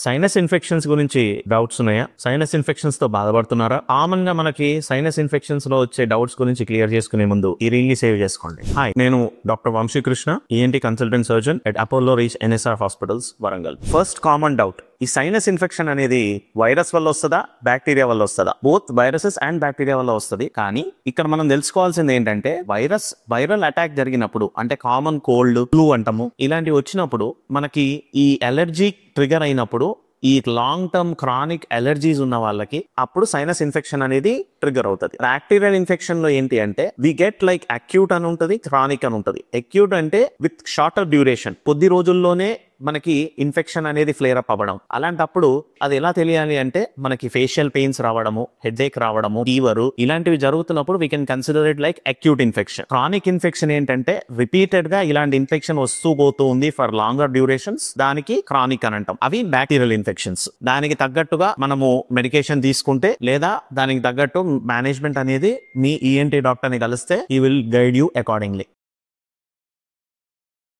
Sinus infections గురించి doubts ఉన్నాయా? Sinus infections తో బాధపడుతున్నారా? కామన్ గా మనకి సైనస్ ఇన్ఫెక్షన్స్ లో వచ్చే డౌట్స్ గురించి క్లియర్ చేసుకునే ముందు ఈ రీల్ ని సేవ్ చేసుకోండి. హాయ్, నేను doctor Vamsikrishna, ENT consultant surgeon at Apollo Reach NSR hospitals, Warangal. First common doubt, ఈ సైనస్ ఇన్ఫెక్షన్ అనేది వైరస్ వల్ల వస్తుందా, బ్యాక్టీరియా వల్ల వస్తుందా? బోత్ వైరసెస్ అండ్ బ్యాక్టీరియా వల్ల వస్తుంది. కానీ ఇక్కడ మనం తెలుసుకోవాల్సింది ఏంటంటే, వైరల్ అటాక్ జరిగినప్పుడు, అంటే కామన్ కోల్డ్, ఫ్లూ అంటాము, ఇలాంటివి వచ్చినప్పుడు మనకి ఈ అలర్జీ ట్రిగర్ అయినప్పుడు ఈ లాంగ్ టర్మ్ క్రానిక్ అలర్జీస్ ఉన్న వాళ్ళకి అప్పుడు సైనస్ ఇన్ఫెక్షన్ అనేది ట్రిగర్ అవుతుంది. బ్యాక్టీరియల్ ఇన్ఫెక్షన్ లో ఏంటి అంటే వి గెట్ లైక్ అక్యూట్ అని ఉంటుంది, క్రానిక్ అని ఉంటుంది. అక్యూట్ అంటే విత్ షార్టర్ డ్యూరేషన్, కొద్ది రోజుల్లోనే మనకి ఇన్ఫెక్షన్ అనేది ఫ్లేర్ అప్ అవ్వడం. అలాంటప్పుడు అది ఎలా తెలియాలి అంటే మనకి ఫేషియల్ పెయిన్స్ రావడము, హెడేక్ రావడము, ఫీవర్, ఇలాంటివి జరుగుతున్నప్పుడు we can consider it like acute infection. Chronic infection ఏంటంటే రిపీటెడ్ గా ఇలాంటి ఇన్ఫెక్షన్ వస్తూ పోతూ ఉంది ఫర్ లాంగర్ డ్యూరేషన్స్, దానికి క్రానిక్ అని అంటాం. అవి బ్యాక్టీరియల్ ఇన్ఫెక్షన్స్. దానికి తగ్గట్టుగా మనము మెడికేషన్ తీసుకుంటే లేదా దానికి తగ్గట్టు మేనేజ్మెంట్ అనేది మీ ఈఎన్టీ డాక్టర్ ని కలిస్తే ఈ విల్ గైడ్ యూ అకార్డింగ్లీ.